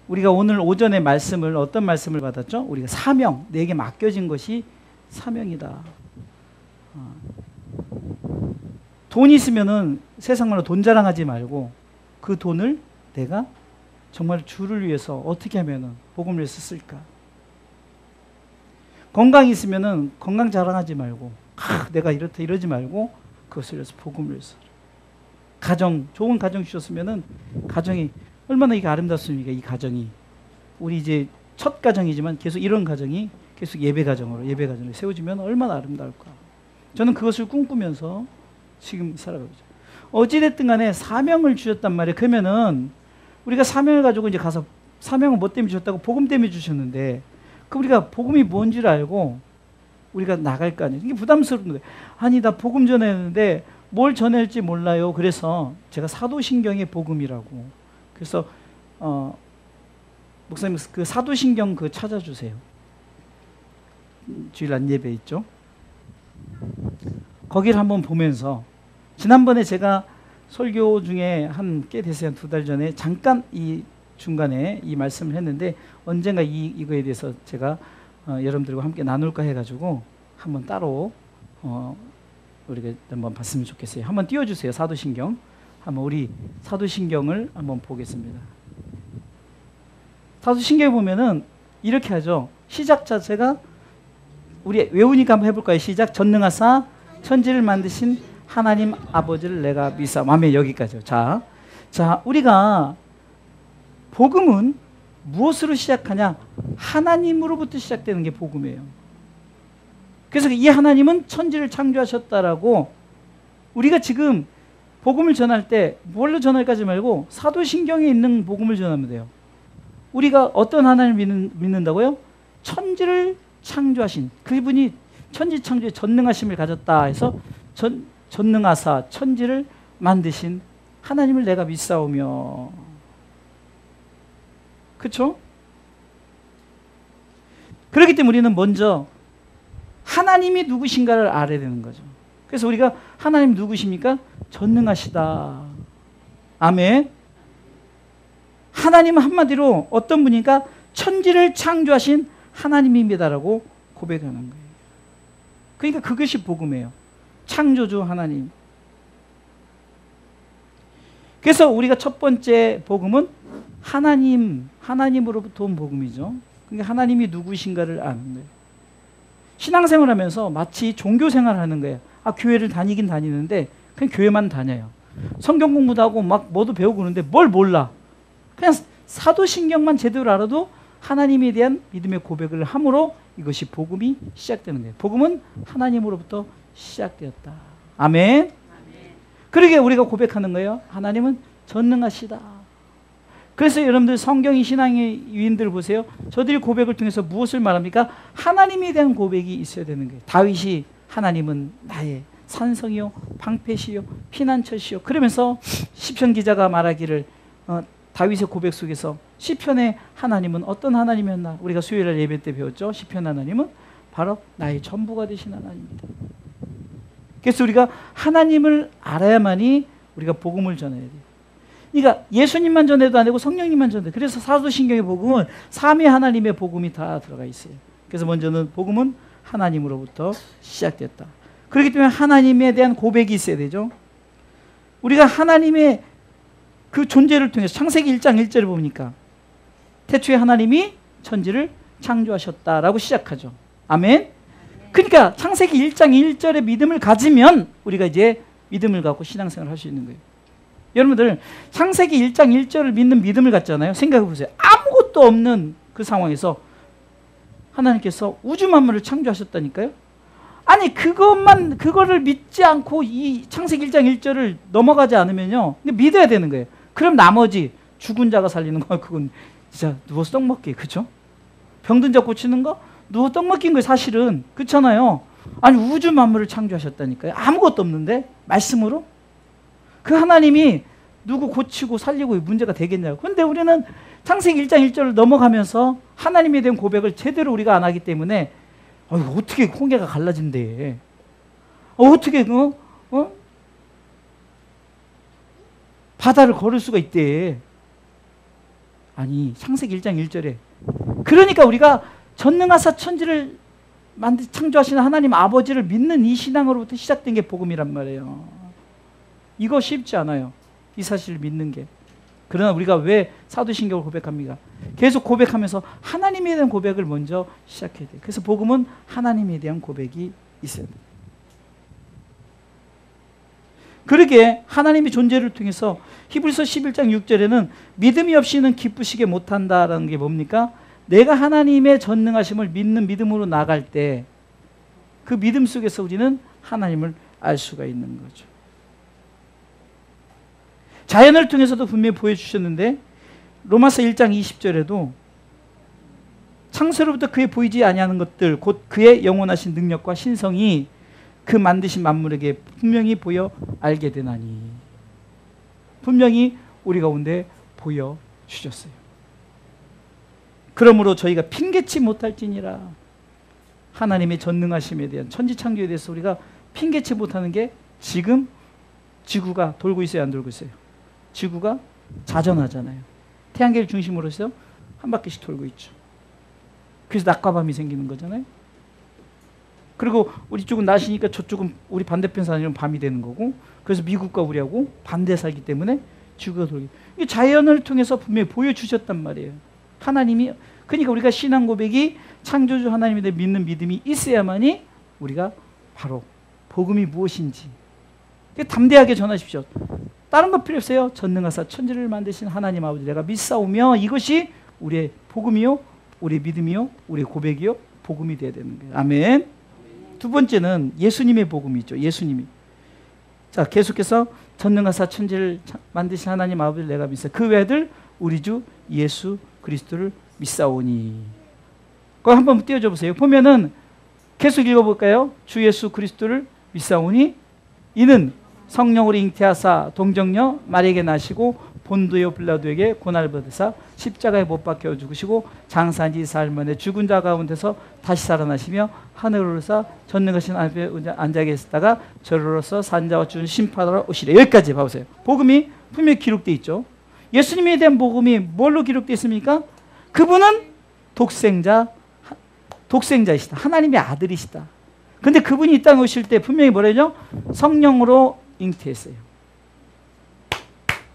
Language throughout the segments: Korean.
우리가 오늘 오전에 말씀을 어떤 말씀을 받았죠? 우리가 사명, 내게 맡겨진 것이 사명이다. 돈 있으면은 세상으로 돈 자랑하지 말고 그 돈을 내가 정말 주를 위해서 어떻게 하면은 복음을 위해서 쓸까? 건강이 있으면은 건강 자랑하지 말고 내가 이렇다 이러지 말고 그것을 위해서 복음을 위해서. 가정, 좋은 가정 주셨으면은 가정이 얼마나 이게 아름답습니까? 이 가정이. 우리 이제 첫 가정이지만 계속 이런 가정이 계속 예배 가정으로 세워지면 얼마나 아름다울까. 저는 그것을 꿈꾸면서 지금 살아가고 있죠. 어찌됐든 간에 사명을 주셨단 말이에요. 그러면은 우리가 사명을 가지고 이제 가서 사명은 뭐 때문에 주셨다고? 복음 때문에 주셨는데 그 우리가 복음이 뭔지를 알고 우리가 나갈 거 아니에요. 이게 부담스러운데 아니 나 복음 전해야 하는데 뭘 전할지 몰라요. 그래서 제가 사도신경의 복음이라고. 그래서 목사님 그 사도신경 그 찾아주세요. 주일 안예배 있죠. 거기를 한번 보면서 지난번에 제가 설교 중에 한 꽤 됐어요. 한 2달 전에 잠깐 이 중간에 이 말씀을 했는데 언젠가 이거에 대해서 제가 여러분들과 함께 나눌까 해가지고 한번 따로 우리가 한번 봤으면 좋겠어요. 한번 띄워주세요. 사도신경. 한번 우리 사도신경을 한번 보겠습니다. 사도신경에 보면은 이렇게 하죠. 시작 자체가 우리 외우니까 한번 해볼까요? 시작. 전능하사 천지를 만드신 하나님 아버지를 내가 믿사오며. 아멘. 여기까지요. 자, 우리가 복음은 무엇으로 시작하냐? 하나님으로부터 시작되는 게 복음이에요. 그래서 이 하나님은 천지를 창조하셨다라고 우리가 지금 복음을 전할 때 뭘로 전할까지 말고 사도신경에 있는 복음을 전하면 돼요. 우리가 어떤 하나님을 믿는다고요? 천지를 창조하신 그분이 천지 창조에 전능하심을 가졌다 해서 전능하사 천지를 만드신 하나님을 내가 믿사오며. 그렇죠? 그렇기 때문에 우리는 먼저 하나님이 누구신가를 알아야 되는 거죠. 그래서 우리가 하나님 누구십니까? 전능하시다. 아멘. 하나님은 한마디로 어떤 분이니까 천지를 창조하신 하나님입니다라고 고백하는 거예요. 그러니까 그것이 복음이에요. 창조주 하나님. 그래서 우리가 첫 번째 복음은 하나님으로부터 온 복음이죠. 그러니까 하나님이 누구신가를 아는 거예요. 신앙생활 하면서 마치 종교생활을 하는 거예요. 교회를 다니긴 다니는데 그냥 교회만 다녀요. 성경 공부도 하고 막 뭐도 배우고 그러는데 뭘 몰라. 그냥 사도신경만 제대로 알아도 하나님에 대한 믿음의 고백을 함으로 이것이 복음이 시작되는 거예요. 복음은 하나님으로부터 시작되었다. 아멘. 그러게 우리가 고백하는 거예요. 하나님은 전능하시다. 그래서 여러분들 성경이 신앙의 위인들 보세요. 저들이 고백을 통해서 무엇을 말합니까? 하나님에 대한 고백이 있어야 되는 거예요. 다윗이 하나님은 나의 산성이요 방패시요 피난처시요. 그러면서 시편 기자가 말하기를 다윗의 고백 속에서 시편의 하나님은 어떤 하나님이었나? 우리가 수요일 예배 때 배웠죠. 시편 하나님은 바로 나의 전부가 되신 하나님입니다. 그래서 우리가 하나님을 알아야만이 우리가 복음을 전해야 돼요. 그러니까 예수님만 전해도 안 되고 성령님만 전해도. 그래서 사도신경의 복음은 삼위 하나님의 복음이 다 들어가 있어요. 그래서 먼저는 복음은 하나님으로부터 시작됐다. 그렇기 때문에 하나님에 대한 고백이 있어야 되죠. 우리가 하나님의 그 존재를 통해서 창세기 1장 1절을 보니까 태초에 하나님이 천지를 창조하셨다라고 시작하죠. 아멘. 그러니까 창세기 1장 1절의 믿음을 가지면 우리가 이제 믿음을 갖고 신앙생활을 할 수 있는 거예요. 여러분들 창세기 1장 1절을 믿는 믿음을 갖잖아요. 생각해 보세요. 아무것도 없는 그 상황에서 하나님께서 우주 만물을 창조하셨다니까요. 아니 그거를 믿지 않고 이 창세기 1장 1절을 넘어가지 않으면요. 믿어야 되는 거예요. 그럼 나머지 죽은 자가 살리는 거 그건 진짜 누워서 떡 먹기. 그렇죠? 병든 자 고치는 거 누워 떡 먹기인 거예요. 사실은. 그렇잖아요. 아니 우주 만물을 창조하셨다니까요. 아무것도 없는데 말씀으로 그 하나님이 누구 고치고 살리고 문제가 되겠냐고. 그런데 우리는 창세기 1장 1절을 넘어가면서 하나님에 대한 고백을 제대로 우리가 안 하기 때문에 어떻게 홍해가 갈라진대. 어떻게 바다를 걸을 수가 있대. 아니 창세기 1장 1절에 그러니까 우리가 전능하사 천지를 창조하시는 하나님 아버지를 믿는 이 신앙으로부터 시작된 게 복음이란 말이에요. 이거 쉽지 않아요. 이 사실을 믿는 게. 그러나 우리가 왜 사도신경을 고백합니까? 계속 고백하면서 하나님에 대한 고백을 먼저 시작해야 돼요. 그래서 복음은 하나님에 대한 고백이 있어야 돼요. 그러게 하나님의 존재를 통해서 히브리서 11장 6절에는 믿음이 없이는 기쁘시게 못한다라는 게 뭡니까? 내가 하나님의 전능하심을 믿는 믿음으로 나갈 때 그 믿음 속에서 우리는 하나님을 알 수가 있는 거죠. 자연을 통해서도 분명히 보여주셨는데 로마서 1장 20절에도 창세로부터 그의 보이지 아니하는 것들 곧 그의 영원하신 능력과 신성이 그 만드신 만물에게 분명히 보여 알게 되나니 분명히 우리 가운데 보여주셨어요. 그러므로 저희가 핑계치 못할지니라. 하나님의 전능하심에 대한 천지창조에 대해서 우리가 핑계치 못하는 게 지금 지구가 돌고 있어요, 안 돌고 있어요? 지구가 자전하잖아요. 태양계를 중심으로 해서 한 바퀴씩 돌고 있죠. 그래서 낮과 밤이 생기는 거잖아요. 그리고 우리 쪽은 낮이니까 저쪽은 우리 반대편 사람은 밤이 되는 거고, 그래서 미국과 우리하고 반대 살기 때문에 지구가 돌고. 이게 자연을 통해서 분명히 보여주셨단 말이에요. 하나님이. 그러니까 우리가 신앙 고백이 창조주 하나님에 대해 믿는 믿음이 있어야만이 우리가 바로 복음이 무엇인지 담대하게 전하십시오. 다른 거 필요 없어요. 전능하사 천지를 만드신 하나님 아버지 내가 믿사오며 이것이 우리의 복음이요, 우리의 믿음이요, 우리의 고백이요, 복음이 되어야 되는 거예요. 아멘. 두 번째는 예수님의 복음이죠. 예수님이. 자, 계속해서 전능하사 천지를 만드신 하나님 아버지 내가 믿사. 그 외아들 우리 주 예수 그리스도를 믿사오니. 그거 한번 띄워줘 보세요. 보면은 계속 읽어볼까요? 주 예수 그리스도를 믿사오니 이는 성령으로 잉태하사 동정녀 마리아에게 나시고 본도요 빌라도에게 고난을 받으사 십자가에 못 박혀 죽으시고 장사한 지 사흘 만에 죽은 자 가운데서 다시 살아나시며 하늘로 오르사 전능하신 하나님의 앉아 계시다가 저로서 산자와 죽은 심판하러 오시래. 여기까지 봐보세요. 복음이 분명히 기록되어 있죠. 예수님에 대한 복음이 뭘로 기록되어 있습니까? 그분은 독생자이시다. 하나님의 아들이시다. 근데 그분이 이 땅에 오실 때 분명히 뭐라죠? 성령으로 잉태했어요.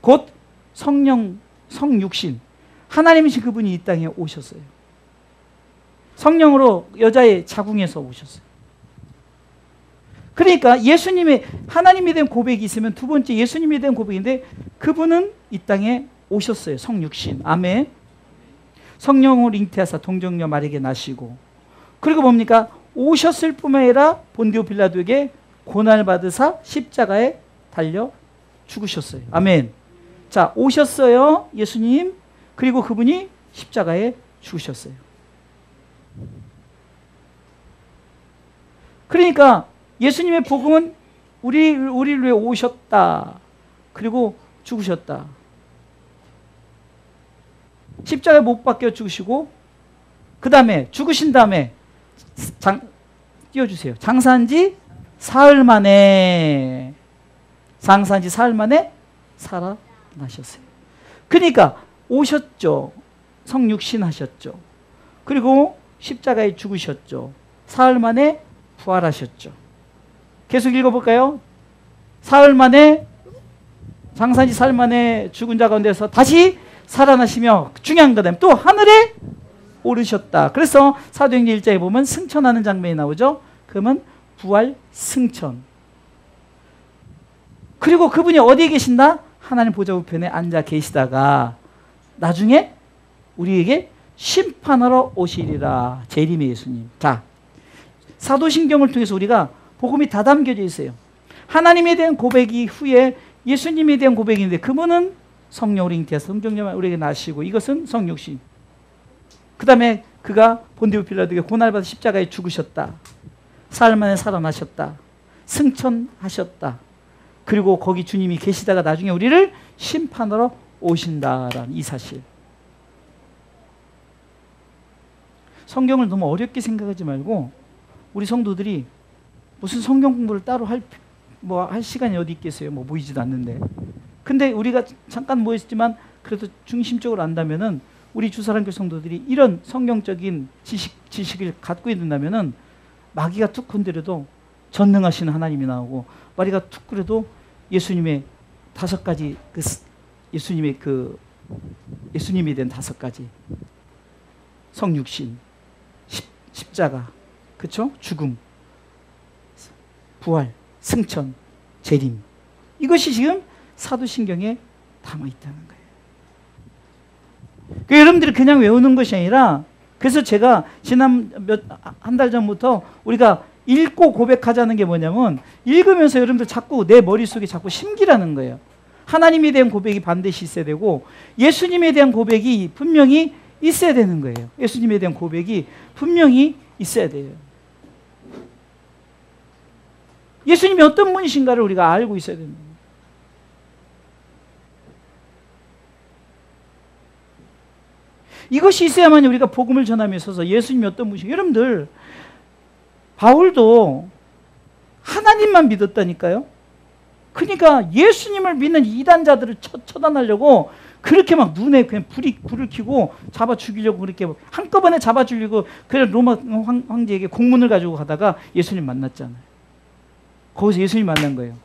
곧 성령, 성육신. 하나님이신 그분이 이 땅에 오셨어요. 성령으로 여자의 자궁에서 오셨어요. 그러니까 예수님의 하나님에 대한 고백이 있으면 두 번째 예수님에 대한 고백인데 그분은 이 땅에 오셨어요. 성육신. 아멘. 성령으로 잉태하사 동정녀 마리아에게 나시고 그리고 뭡니까? 오셨을 뿐만 아니라 본디오 빌라도에게 고난을 받으사 십자가에 달려 죽으셨어요. 아멘. 자, 오셨어요. 예수님. 그리고 그분이 십자가에 죽으셨어요. 그러니까 예수님의 복음은 우리를 위해 오셨다. 그리고 죽으셨다. 십자가에 못 박혀 죽으시고 그 다음에 죽으신 다음에 띄워주세요. 장사한 지 사흘 만에 살아나셨어요. 그러니까 오셨죠. 성육신 하셨죠. 그리고 십자가에 죽으셨죠. 사흘 만에 부활하셨죠. 계속 읽어볼까요? 장사한 지 사흘 만에 죽은 자 가운데서 다시 살아나시며 중요한 거다면 또 하늘에 오르셨다. 그래서 사도행전 1장에 보면 승천하는 장면이 나오죠. 그러면 부활 승천. 그리고 그분이 어디에 계신다? 하나님 보좌 우편에 앉아 계시다가 나중에 우리에게 심판하러 오시리라. 재림의 예수님. 자, 사도신경을 통해서 우리가 복음이 다 담겨져 있어요. 하나님에 대한 고백이 후에 예수님에 대한 고백인데 그분은 성령으로 잉태하사 동정녀 우리에게 나시고 이것은 성육신. 그 다음에 그가 본디오 빌라도에게 고난을 받아 십자가에 죽으셨다. 사흘 만에 살아나셨다. 승천하셨다. 그리고 거기 주님이 계시다가 나중에 우리를 심판하러 오신다라는 이 사실. 성경을 너무 어렵게 생각하지 말고 우리 성도들이 무슨 성경 공부를 따로 할 시간이 어디 있겠어요. 모이지도 않는데. 근데 우리가 잠깐 모였지만 그래도 중심적으로 안다면은 우리 주사랑교 성도들이 이런 성경적인 지식을 갖고 있는다면은 마귀가 툭 건드려도 전능하신 하나님이 나오고, 마귀가 툭 그래도 예수님의 5가지 예수님이 된 5가지 성육신, 십자가, 그렇죠? 죽음, 부활, 승천, 재림, 이것이 지금 사도신경에 담아 있다는 거예요. 그 여러분들이 그냥 외우는 것이 아니라, 그래서 제가 지난 한 달 전부터 우리가 읽고 고백하자는 게 뭐냐면, 읽으면서 여러분들 자꾸 내 머릿속에 자꾸 심기라는 거예요. 하나님에 대한 고백이 반드시 있어야 되고, 예수님에 대한 고백이 분명히 있어야 되는 거예요. 예수님에 대한 고백이 분명히 있어야 돼요. 예수님이 어떤 분이신가를 우리가 알고 있어야 됩니다. 이것이 있어야만 우리가 복음을 전함에 있어서 예수님이 어떤 분이신가. 여러분들, 바울도 하나님만 믿었다니까요. 그러니까 예수님을 믿는 이단자들을 처단하려고 그렇게 막 눈에 그냥 불을 켜고 잡아 죽이려고 그렇게 한꺼번에 잡아 죽이려고, 그래 로마 황제에게 공문을 가지고 가다가 예수님 만났잖아요. 거기서 예수님 만난 거예요.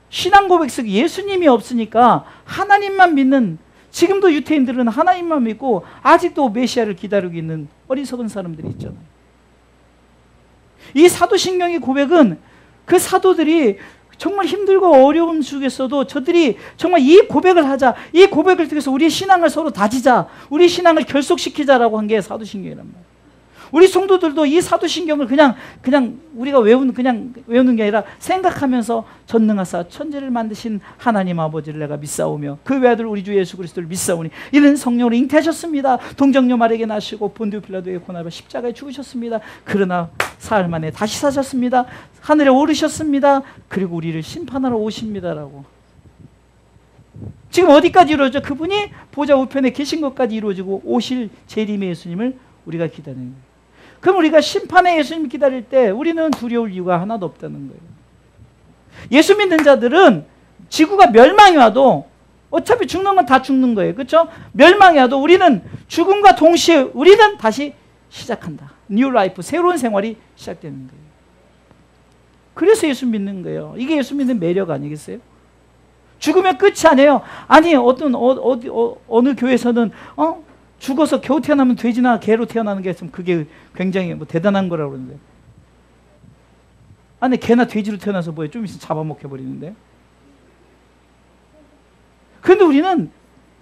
신앙 고백 속에 예수님이 없으니까 하나님만 믿는, 지금도 유태인들은 하나님만 믿고 아직도 메시아를 기다리고 있는 어리석은 사람들이 있잖아요. 이 사도신경의 고백은 그 사도들이 정말 힘들고 어려움 속에서도 저들이 정말 이 고백을 하자, 이 고백을 통해서 우리 신앙을 서로 다지자, 우리 신앙을 결속시키자라고 한 게 사도신경이란 말이에요. 우리 성도들도 이 사도신경을 그냥 우리가 외우는 게 아니라 생각하면서, 전능하사 천지를 만드신 하나님 아버지를 내가 믿사오며 그 외아들 우리 주 예수 그리스도를 믿사오니 이는 성령으로 잉태하셨습니다. 동정녀 마리아에게 나시고 본디오 빌라도에게 고난받아 십자가에 죽으셨습니다. 그러나 사흘 만에 다시 사셨습니다. 하늘에 오르셨습니다. 그리고 우리를 심판하러 오십니다라고. 지금 어디까지 이루어져? 그분이 보좌 우편에 계신 것까지 이루어지고 오실 재림의 예수님을 우리가 기다리는 거예요. 그럼 우리가 심판의 예수님 기다릴 때 우리는 두려울 이유가 하나도 없다는 거예요. 예수 믿는 자들은 지구가 멸망이 와도 어차피 죽는 건 다 죽는 거예요. 그렇죠? 멸망이 와도 우리는 죽음과 동시에 우리는 다시 시작한다. 뉴 라이프, 새로운 생활이 시작되는 거예요. 그래서 예수 믿는 거예요. 이게 예수 믿는 매력 아니겠어요? 죽으면 끝이 아니에요. 아니, 어느 교회에서는 죽어서 겨우 태어나면 돼지나 개로 태어나는 게 있으면 그게 굉장히 대단한 거라고 그러는데, 아니 개나 돼지로 태어나서 뭐예요? 좀 있으면 잡아먹혀버리는데. 그런데 우리는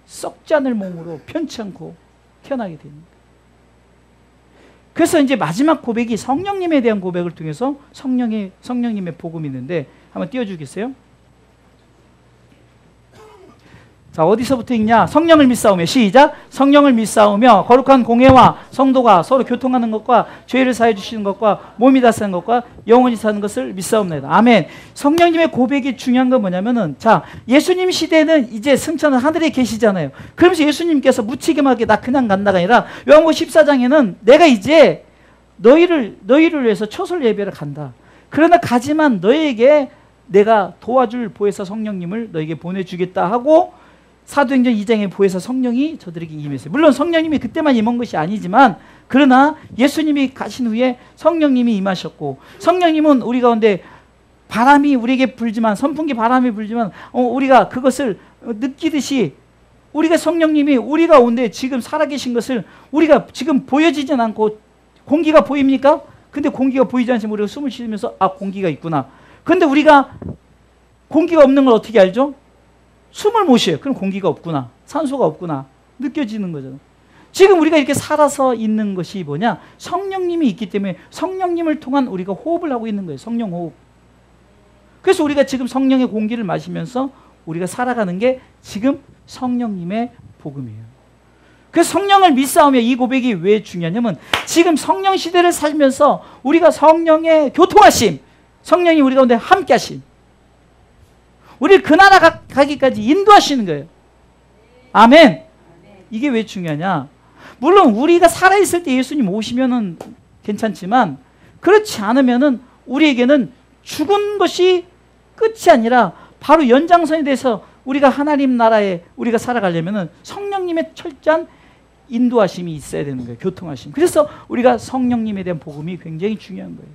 썩지 않을 몸으로 편치 않고 태어나게 됩니다. 그래서 이제 마지막 고백이 성령님에 대한 고백을 통해서 성령님의 복음이 있는데, 한번 띄워주겠어요? 자, 어디서부터 읽냐? 성령을 믿사오며, 시작. 성령을 믿사오며 거룩한 공회와 성도가 서로 교통하는 것과 죄를 사해 주시는 것과 몸이 다 사는 것과 영원히 사는 것을 믿사옵나이다. 아멘. 성령님의 고백이 중요한 건 뭐냐면은, 자, 예수님 시대는 이제 승천은 하늘에 계시잖아요. 그러면서 예수님께서 무책임하게 나 그냥 간다가 아니라 요한복음 14장에는 내가 이제 너희를 위해서 초설 예배를 간다. 그러나 가지만 너희에게 내가 도와줄 보혜사 성령님을 너희에게 보내주겠다 하고, 사도행전 2장의 보혜사 성령이 저들에게 임했어요. 물론 성령님이 그때만 임한 것이 아니지만, 그러나 예수님이 가신 후에 성령님이 임하셨고, 성령님은 우리 가운데 바람이 우리에게 불지만, 선풍기 바람이 불지만 우리가 그것을 느끼듯이, 우리가 성령님이 우리가 온데 지금 살아계신 것을 우리가 지금 보여지진 않고, 공기가 보입니까? 근데 공기가 보이지 않지만 우리가 숨을 쉬면서 공기가 있구나. 근데 우리가 공기가 없는 걸 어떻게 알죠? 숨을 못 쉬어요. 그럼 공기가 없구나, 산소가 없구나 느껴지는 거잖아요. 지금 우리가 이렇게 살아서 있는 것이 뭐냐? 성령님이 있기 때문에 성령님을 통한 우리가 호흡을 하고 있는 거예요. 성령 호흡. 그래서 우리가 지금 성령의 공기를 마시면서 우리가 살아가는 게 지금 성령님의 복음이에요. 그래서 성령을 믿사오며, 이 고백이 왜 중요하냐면, 지금 성령 시대를 살면서 우리가 성령의 교통하심, 성령이 우리 가운데 함께 하심, 우리를 그 나라 가기까지 인도하시는 거예요. 아멘. 이게 왜 중요하냐? 물론 우리가 살아있을 때 예수님 오시면은 괜찮지만, 그렇지 않으면은 우리에게는 죽은 것이 끝이 아니라 바로 연장선에 대해서 우리가 하나님 나라에 우리가 살아가려면은 성령 성령님의 철저한 인도하심이 있어야 되는 거예요. 교통하심. 그래서 우리가 성령님에 대한 복음이 굉장히 중요한 거예요.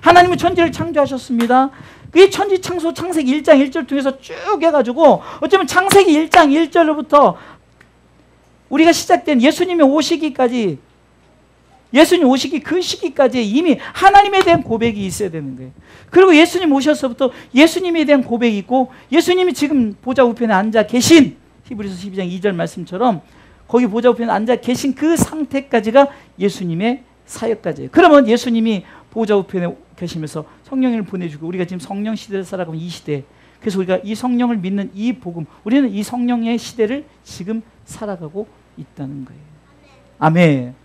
하나님은 천지를 창조하셨습니다. 그 천지 창조 창세기 1장 1절 통해서 쭉 해가지고 어쩌면 창세기 1장 1절로부터 우리가 시작된 예수님이 오시기까지, 예수님 오시기 그 시기까지 이미 하나님에 대한 고백이 있어야 되는 거예요. 그리고 예수님 오셔서부터 예수님에 대한 고백이 있고, 예수님이 지금 보좌 우편에 앉아 계신, 히브리서 12장 2절 말씀처럼 거기 보좌 우편에 앉아 계신 그 상태까지가 예수님의 사역까지예요. 그러면 예수님이 보좌 우편에 계시면서 성령을 보내주고, 우리가 지금 성령 시대를 살아가면 이 시대, 그래서 우리가 이 성령을 믿는 이 복음, 우리는 이 성령의 시대를 지금 살아가고 있다는 거예요. 아멘.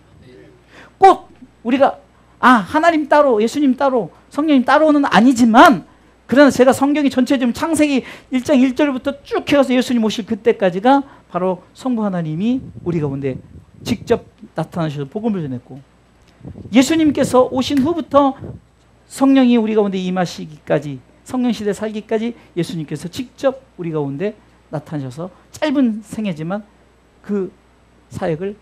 꼭 우리가 하나님 따로, 예수님 따로, 성령님 따로는 아니지만, 그러나 제가 성경이 전체적으로 창세기 1장 1절부터 쭉 해가서 예수님 오실 그때까지가 바로 성부 하나님이 우리 가운데 직접 나타나셔서 복음을 전했고, 예수님께서 오신 후부터 성령이 우리 가운데 임하시기까지, 성령 시대 살기까지 예수님께서 직접 우리 가운데 나타나셔서 짧은 생애지만 그 사역을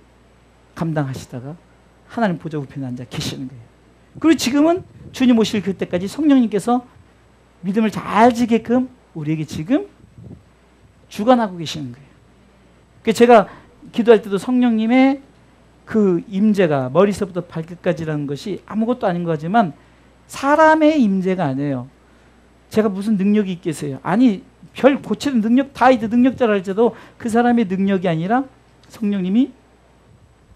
감당하시다가 하나님 보좌 우편에 앉아 계시는 거예요. 그리고 지금은 주님 오실 그때까지 성령님께서 믿음을 잘 지게끔 우리에게 지금 주관하고 계시는 거예요. 그래서 제가 기도할 때도 성령님의 그 임재가 머리서부터 발끝까지라는 것이 아무것도 아닌 것 같지만 사람의 임재가 아니에요. 제가 무슨 능력이 있겠어요? 아니, 별 고치는 능력, 다윗 능력자라 할지도 그 사람의 능력이 아니라 성령님이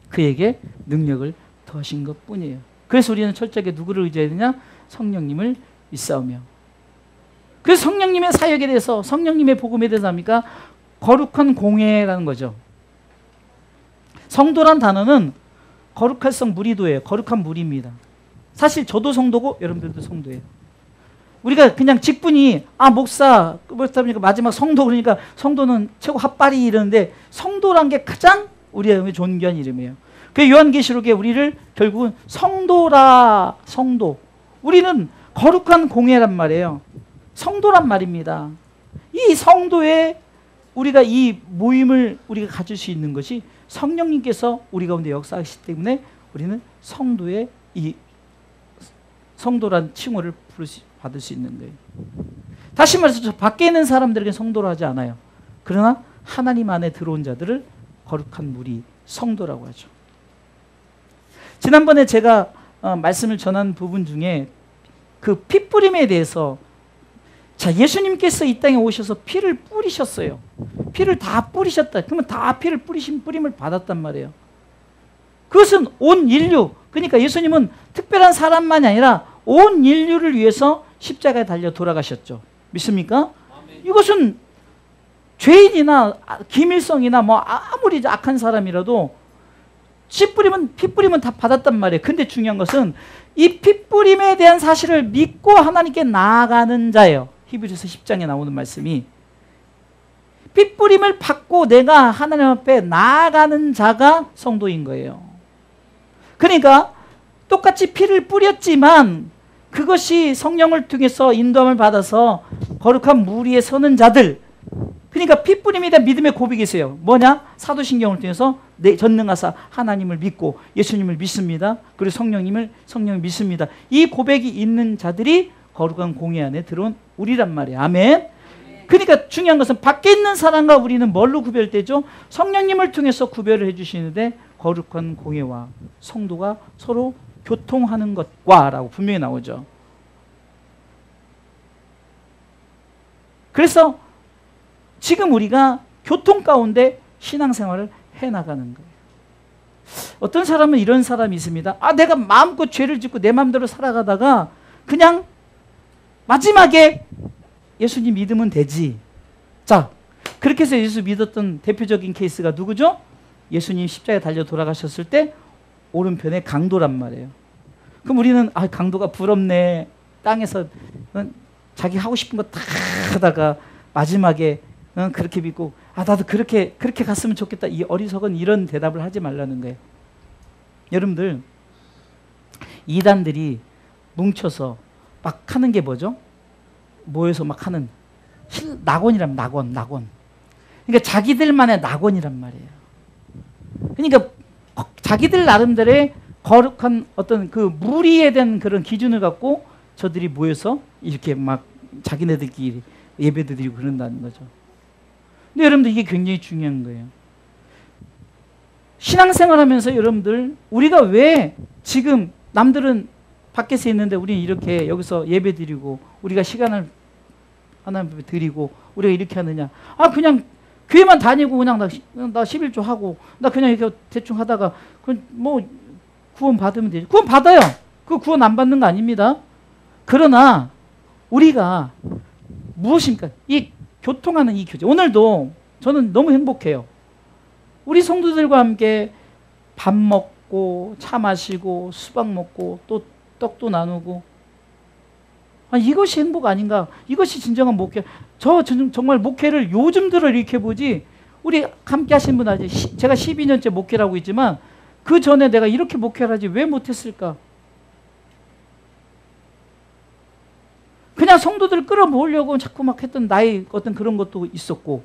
그에게 능력을 더하신 것 뿐이에요. 그래서 우리는 철저하게 누구를 의지해야 되냐? 성령님을 믿사오며. 그래서 성령님의 사역에 대해서, 성령님의 복음에 대해서 합니까? 거룩한 공회라는 거죠. 성도란 단어는 거룩할성 무리도예요. 거룩한 무리입니다. 사실 저도 성도고 여러분들도 성도예요. 우리가 그냥 직분이 목사, 그렇다니까 마지막 성도, 그러니까 성도는 최고 핫바리 이러는데, 성도란 게 가장 우리의 존귀한 이름이에요. 그 요한계시록에 우리를 결국은 성도라, 성도. 우리는 거룩한 공회란 말이에요. 성도란 말입니다. 이 성도의 우리가 이 모임을 우리가 가질 수 있는 것이 성령님께서 우리 가운데 역사하시기 때문에 우리는 성도의 이 성도란 칭호를 받을 수 있는 거예요. 다시 말해서 저 밖에 있는 사람들에게 성도로 하지 않아요. 그러나 하나님 안에 들어온 자들을 거룩한 무리, 성도라고 하죠. 지난번에 제가 말씀을 전한 부분 중에 그 피뿌림에 대해서, 자, 예수님께서 이 땅에 오셔서 피를 뿌리셨어요. 피를 다 뿌리셨다. 그러면 다 피를 뿌림을 받았단 말이에요. 그것은 온 인류, 그러니까 예수님은 특별한 사람만이 아니라 온 인류를 위해서 십자가에 달려 돌아가셨죠. 믿습니까? 이것은 죄인이나 기밀성이나 뭐 아무리 악한 사람이라도 피뿌림은 다 받았단 말이에요. 근데 중요한 것은 이 피뿌림에 대한 사실을 믿고 하나님께 나아가는 자예요. 히브리서 10장에 나오는 말씀이, 피뿌림을 받고 내가 하나님 앞에 나아가는 자가 성도인 거예요. 그러니까 똑같이 피를 뿌렸지만 그것이 성령을 통해서 인도함을 받아서 거룩한 무리에 서는 자들, 그러니까 피뿌림에 대한 믿음의 고백이 있어요. 뭐냐? 사도신경을 통해서 내 전능하사 하나님을 믿고 예수님을 믿습니다. 그리고 성령을 믿습니다. 이 고백이 있는 자들이 거룩한 공회 안에 들어온 우리란 말이에요. 아멘. 그러니까 중요한 것은 밖에 있는 사람과 우리는 뭘로 구별되죠? 성령님을 통해서 구별을 해주시는데, 거룩한 공회와 성도가 서로 교통하는 것과 라고 분명히 나오죠. 그래서 지금 우리가 교통 가운데 신앙생활을 해나가는 거예요. 어떤 사람은 이런 사람이 있습니다. 내가 마음껏 죄를 짓고 내 마음대로 살아가다가 그냥 마지막에 예수님 믿으면 되지. 자, 그렇게 해서 예수 믿었던 대표적인 케이스가 누구죠? 예수님 십자가에 달려 돌아가셨을 때 오른편에 강도란 말이에요. 그럼 우리는 강도가 부럽네. 땅에서 자기 하고 싶은 거 다 하다가 마지막에 그렇게 믿고 나도 그렇게 갔으면 좋겠다. 이 어리석은 이런 대답을 하지 말라는 거예요. 여러분들, 이단들이 뭉쳐서 막 하는 게 뭐죠? 모여서 막 하는 낙원이란 낙원. 그러니까 자기들만의 낙원이란 말이에요. 그러니까 자기들 나름대로의 거룩한 어떤 그 무리에 대한 그런 기준을 갖고 저들이 모여서 이렇게 막 자기네들끼리 예배도 드리고 그런다는 거죠. 근데 여러분들 이게 굉장히 중요한 거예요. 신앙생활 하면서 여러분들 우리가 왜 지금 남들은 밖에서 있는데 우리는 이렇게 여기서 예배 드리고 우리가 시간을 하나님 앞에 드리고 우리가 이렇게 하느냐. 아 그냥 교회만 다니고 그냥 나 11조 하고 나 그냥 이렇게 대충 하다가 뭐 구원 받으면 되지. 구원 받아요. 그 구원 안 받는 거 아닙니다. 그러나 우리가 무엇입니까? 이 교통하는 이 교제. 오늘도 저는 너무 행복해요. 우리 성도들과 함께 밥 먹고 차 마시고 수박 먹고 또 떡도 나누고 이것이 행복 아닌가? 이것이 진정한 목회. 정말 목회를 요즘 들어 이렇게 보지 우리 함께 하신 분 아직 제가 12년째 목회를 하고 있지만 그 전에 내가 이렇게 목회를 하지 왜 못했을까? 그냥 성도들을 끌어모으려고 자꾸 막 했던 나의 어떤 그런 것도 있었고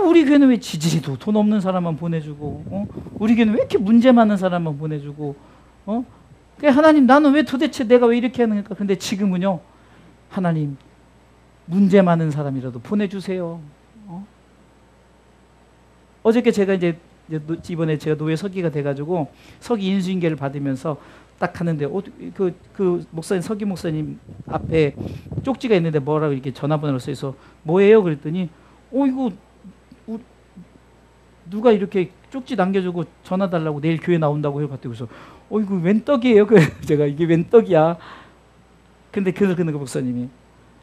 우리 교회는 왜 지지리도 돈 없는 사람만 보내주고 우리 교회는 왜 이렇게 문제 많은 사람만 보내주고 하나님 나는 왜 도대체 내가 왜 이렇게 하는가? 근데 지금은요 하나님 문제 많은 사람이라도 보내주세요. 어저께 제가 이번에 제가 노예 서기가 돼가지고 서기 인수인계를 받으면서 딱 하는데 그 목사님 서기 목사님 앞에 쪽지가 있는데 뭐라고 이렇게 전화번호로 써있어 뭐예요? 그랬더니 이거 누가 이렇게 쪽지 남겨주고 전화 달라고 내일 교회 나온다고 해요. 그래서 이거 웬 떡이에요? 제가 이게 웬 떡이야? 근데 그 목사님이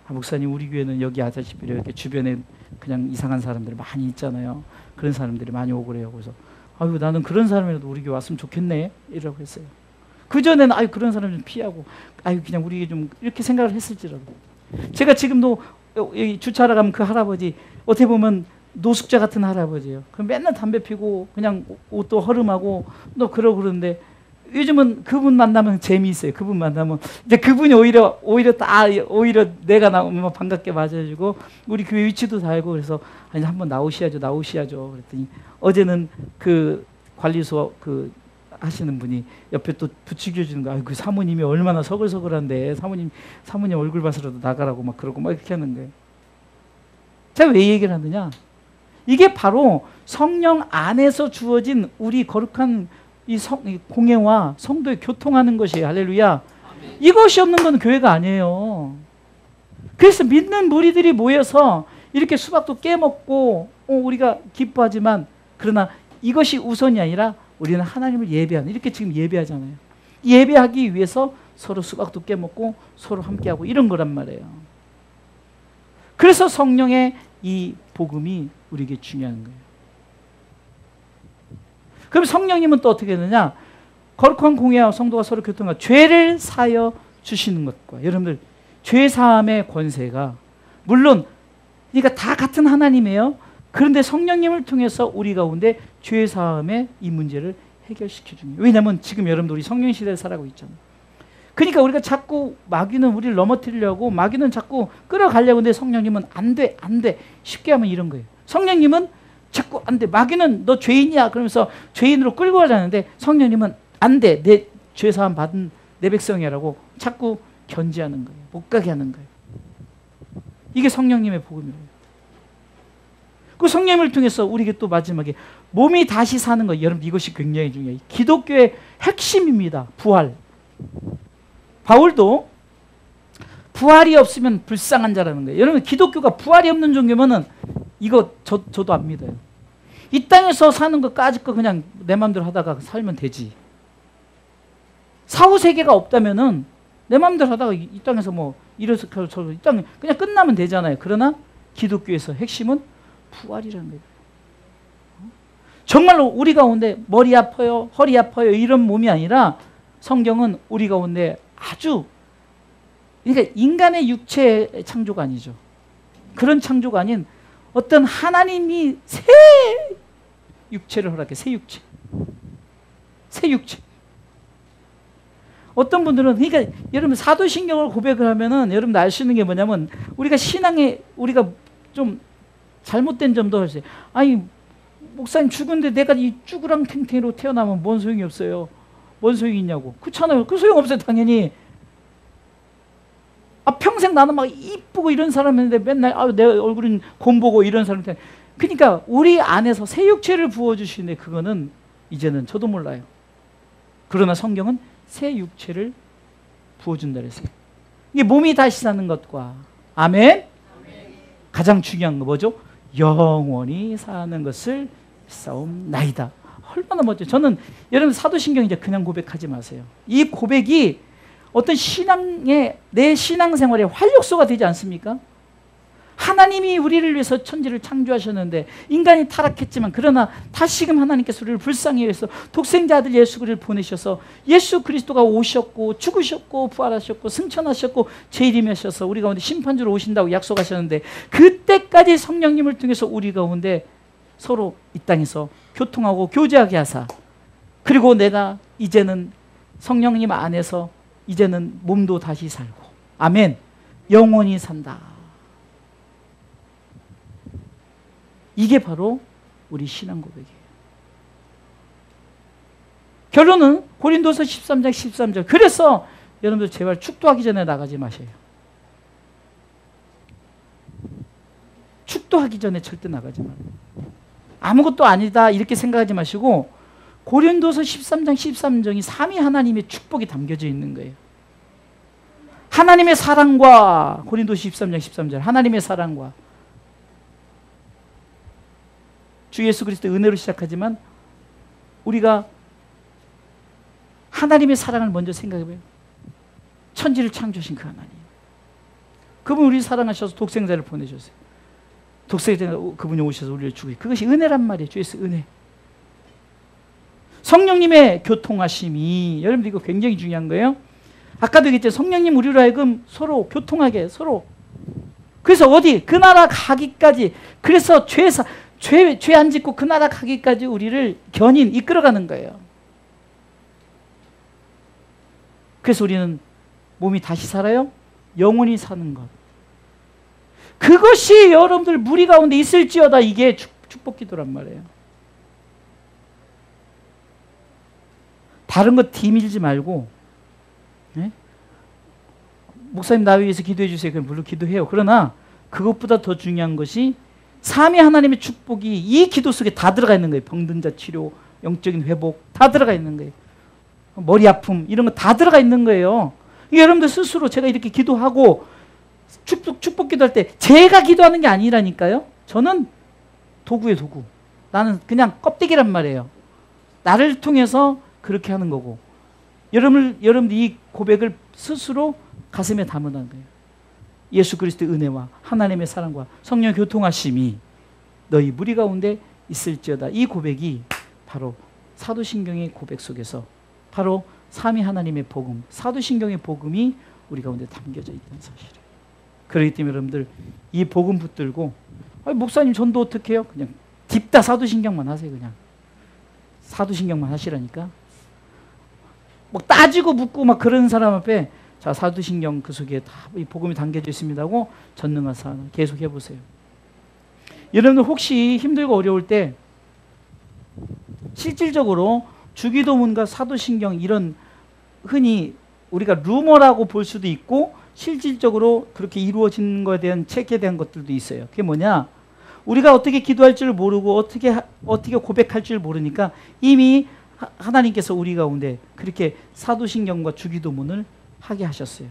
목사님 우리 교회는 여기 아시다시피 이렇게 주변에 그냥 이상한 사람들 많이 있잖아요. 그런 사람들이 많이 오고 그래요. 그래서 나는 그런 사람이라도 우리 교회 왔으면 좋겠네 이라고 했어요. 그전에는 그런 사람 좀 피하고 그냥 우리 좀 이렇게 생각을 했을지라도 제가 지금도 여기 주차하러 가면 그 할아버지 어떻게 보면 노숙자 같은 할아버지예요. 그럼 맨날 담배 피고 그냥 옷도 허름하고 또 그러는데 요즘은 그분 만나면 재미있어요. 그분 만나면 이제 그분이 오히려 내가 나오면 반갑게 맞아주고 우리 교회 위치도 다 알고 그래서 한번 나오셔야죠. 그랬더니 어제는 그 관리소 하시는 분이 옆에 또 부추겨 주는 거야. 그 사모님이 얼마나 서글서글한데 사모님 얼굴 봐서라도 나가라고 막 그러고 막 이렇게 하는 거예요. 제가 왜 얘기를 하느냐? 이게 바로 성령 안에서 주어진 우리 거룩한 이 공예와 성도의 교통하는 것이에요. 할렐루야. 이것이 없는 건 교회가 아니에요. 그래서 믿는 무리들이 모여서 이렇게 수박도 깨먹고 우리가 기뻐하지만 그러나 이것이 우선이 아니라 우리는 하나님을 예배하는 이렇게 지금 예배하잖아요. 예배하기 위해서 서로 수박도 깨먹고 서로 함께하고 이런 거란 말이에요. 그래서 성령의 이 복음이 우리에게 중요한 거예요. 그럼 성령님은 또 어떻게 되느냐? 거룩한 공예와 성도가 서로 교통하고 죄를 사하여 주시는 것과 여러분들 죄 사함의 권세가 물론 그러니까 다 같은 하나님이에요. 그런데 성령님을 통해서 우리 가운데 죄 사함의 이 문제를 해결시켜 주는 거예요. 왜냐하면 지금 여러분들 우리 성령 시대에 살아가고 있잖아요. 그러니까 우리가 자꾸 마귀는 우리를 넘어뜨리려고 마귀는 자꾸 끌어가려고 하는데 성령님은 안 돼. 쉽게 하면 이런 거예요. 성령님은 자꾸 안 돼. 마귀는 너 죄인이야. 그러면서 죄인으로 끌고 가자는데 성령님은 안 돼. 내 죄사함 받은 내 백성이라고 자꾸 견지하는 거예요. 못 가게 하는 거예요. 이게 성령님의 복음이에요. 그 성령님을 통해서 우리에게 또 마지막에 몸이 다시 사는 거. 여러분 이것이 굉장히 중요해요. 기독교의 핵심입니다. 부활. 바울도 부활이 없으면 불쌍한 자라는 거예요. 여러분 기독교가 부활이 없는 종교면은 이거 저도 안 믿어요. 이 땅에서 사는 거까짓 거 그냥 내 마음대로 하다가 살면 되지. 사후세계가 없다면은 내 마음대로 하다가 이 땅에서 뭐 이래서 이 땅에 그냥 끝나면 되잖아요. 그러나 기독교에서 핵심은 부활이라는 거예요. 정말로 우리 가운데 머리 아파요, 허리 아파요 이런 몸이 아니라 성경은 우리 가운데 아주 그러니까 인간의 육체의 창조가 아니죠. 그런 창조가 아닌 어떤 하나님이 새 육체를 허락해. 새 육체. 어떤 분들은 그러니까 여러분 사도신경을 고백을 하면은 여러분 알 수 있는 게 뭐냐면 우리가 신앙에 우리가 좀 잘못된 점도 있어요. 아니 목사님 죽은데 내가 이 쭈그랑탱탱이로 태어나면 뭔 소용이 없어요. 뭔 소용이 있냐고. 그렇잖아요. 그 소용 없어요 당연히. 평생 나는 막 이쁘고 이런 사람인데 맨날 내 얼굴은 곰보고 이런 사람한테. 그러니까 우리 안에서 새 육체를 부어주시는데 그거는 이제는 저도 몰라요. 그러나 성경은 새 육체를 부어준다 그랬어요. 이게 몸이 다시 사는 것과 아멘? 가장 중요한 거 뭐죠? 영원히 사는 것을 싸움나이다. 얼마나 멋져요. 저는 여러분 사도신경 이제 그냥 고백하지 마세요. 이 고백이 어떤 내 신앙생활의 활력소가 되지 않습니까? 하나님이 우리를 위해서 천지를 창조하셨는데 인간이 타락했지만 그러나 다시금 하나님께서 우리를 불쌍히 여기서 독생자 아들 예수 그리스도를 보내셔서 예수 그리스도가 오셨고 죽으셨고 부활하셨고 승천하셨고 죄인이 하셔서 우리 가운데 심판주로 오신다고 약속하셨는데 그때까지 성령님을 통해서 우리 가운데 서로 이 땅에서 교통하고 교제하게 하사 그리고 내가 이제는 성령님 안에서 이제는 몸도 다시 살고 아멘 영원히 산다. 이게 바로 우리 신앙 고백이에요. 결론은 고린도서 13장 13절. 그래서 여러분들 제발 축도하기 전에 나가지 마세요. 축도하기 전에 절대 나가지 마세요. 아무것도 아니다 이렇게 생각하지 마시고 고린도서 13장 13절이 삼위 하나님의 축복이 담겨져 있는 거예요. 하나님의 사랑과 고린도서 13장 13절 하나님의 사랑과 주 예수 그리스도의 은혜로 시작하지만 우리가 하나님의 사랑을 먼저 생각해봐요. 천지를 창조하신 그 하나님. 그분 우리 사랑하셔서 독생자를 보내셨어요. 독생자가 그분이 오셔서 우리를 죽이고 그것이 은혜란 말이에요. 주 예수 은혜. 성령님의 교통하심이 여러분들 이거 굉장히 중요한 거예요. 아까도 얘기했죠. 성령님 우리로 하여금 서로 교통하게 서로. 그래서 어디 그 나라 가기까지 그래서 죄 안 짓고 그 나라 가기까지 우리를 견인 이끌어가는 거예요. 그래서 우리는 몸이 다시 살아요. 영원히 사는 것. 그것이 여러분들 무리 가운데 있을지어다 이게 축복 기도란 말이에요. 다른 거 뒤밀지 말고 네? 목사님 나 위해서 기도해 주세요. 그럼 물론 기도해요. 그러나 그것보다 더 중요한 것이 삼위 하나님의 축복이 이 기도 속에 다 들어가 있는 거예요. 병든 자 치료, 영적인 회복 다 들어가 있는 거예요. 머리 아픔 이런 거 다 들어가 있는 거예요. 여러분들 스스로 제가 이렇게 기도하고 축복 기도할 때 제가 기도하는 게 아니라니까요. 저는 도구예요, 도구. 나는 그냥 껍데기란 말이에요. 나를 통해서 그렇게 하는 거고 여러분들 이 고백을 스스로 가슴에 담으라는 거예요. 예수 그리스도의 은혜와 하나님의 사랑과 성령의 교통하심이 너희 무리 가운데 있을지어다. 이 고백이 바로 사도신경의 고백 속에서 바로 삼위 하나님의 복음, 사도신경의 복음이 우리 가운데 담겨져 있다는 사실이에요. 그렇기 때문에 여러분들 이 복음 붙들고 목사님 전도 어떻게 해요? 그냥 딥다 사도신경만 하세요. 그냥 사도신경만 하시라니까. 막 따지고 묻고 막 그런 사람 앞에 자 사도신경 그 속에 다 이 복음이 담겨져 있습니다 하고 전능한 사람 계속 해보세요. 여러분들 혹시 힘들고 어려울 때 실질적으로 주기도문과 사도신경 이런 흔히 우리가 루머라고 볼 수도 있고 실질적으로 그렇게 이루어진 것에 대한 체크에 대한 것들도 있어요. 그게 뭐냐? 우리가 어떻게 기도할 줄 모르고 어떻게 고백할 줄 모르니까 이미 하나님께서 우리 가운데 그렇게 사도신경과 주기도문을 하게 하셨어요.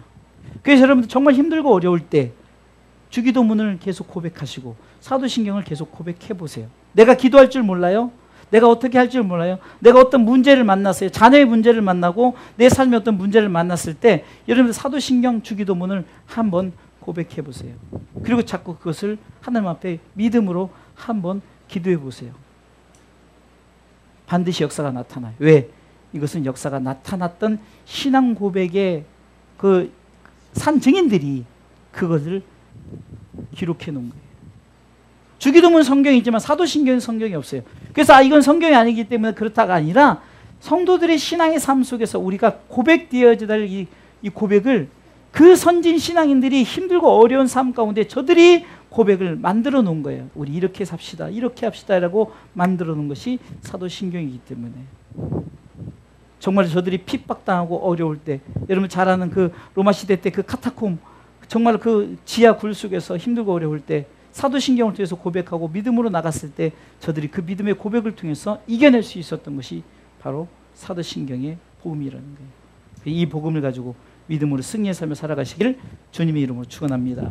그래서 여러분들 정말 힘들고 어려울 때 주기도문을 계속 고백하시고 사도신경을 계속 고백해 보세요. 내가 기도할 줄 몰라요? 내가 어떻게 할 줄 몰라요? 내가 어떤 문제를 만났어요. 자녀의 문제를 만나고 내 삶에 어떤 문제를 만났을 때 여러분들 사도신경 주기도문을 한번 고백해 보세요. 그리고 자꾸 그것을 하나님 앞에 믿음으로 한번 기도해 보세요. 반드시 역사가 나타나요. 왜? 이것은 역사가 나타났던 신앙 고백의 그 산 증인들이 그것을 기록해 놓은 거예요. 주기도문 성경이 있지만 사도신경은 성경이 없어요. 그래서 이건 성경이 아니기 때문에 그렇다가 아니라 성도들의 신앙의 삶 속에서 우리가 고백되어야 될 이 고백을 그 선진 신앙인들이 힘들고 어려운 삶 가운데 저들이 고백을 만들어 놓은 거예요. 우리 이렇게 삽시다, 이렇게 합시다라고 만들어 놓은 것이 사도신경이기 때문에. 정말 저들이 핍박당하고 어려울 때, 여러분 잘 아는 그 로마 시대 때 그 카타콤, 정말 그 지하 굴 속에서 힘들고 어려울 때 사도신경을 통해서 고백하고 믿음으로 나갔을 때 저들이 그 믿음의 고백을 통해서 이겨낼 수 있었던 것이 바로 사도신경의 복음이라는 거예요. 이 복음을 가지고 믿음으로 승리의 삶을 살아가시기를 주님의 이름으로 축원합니다.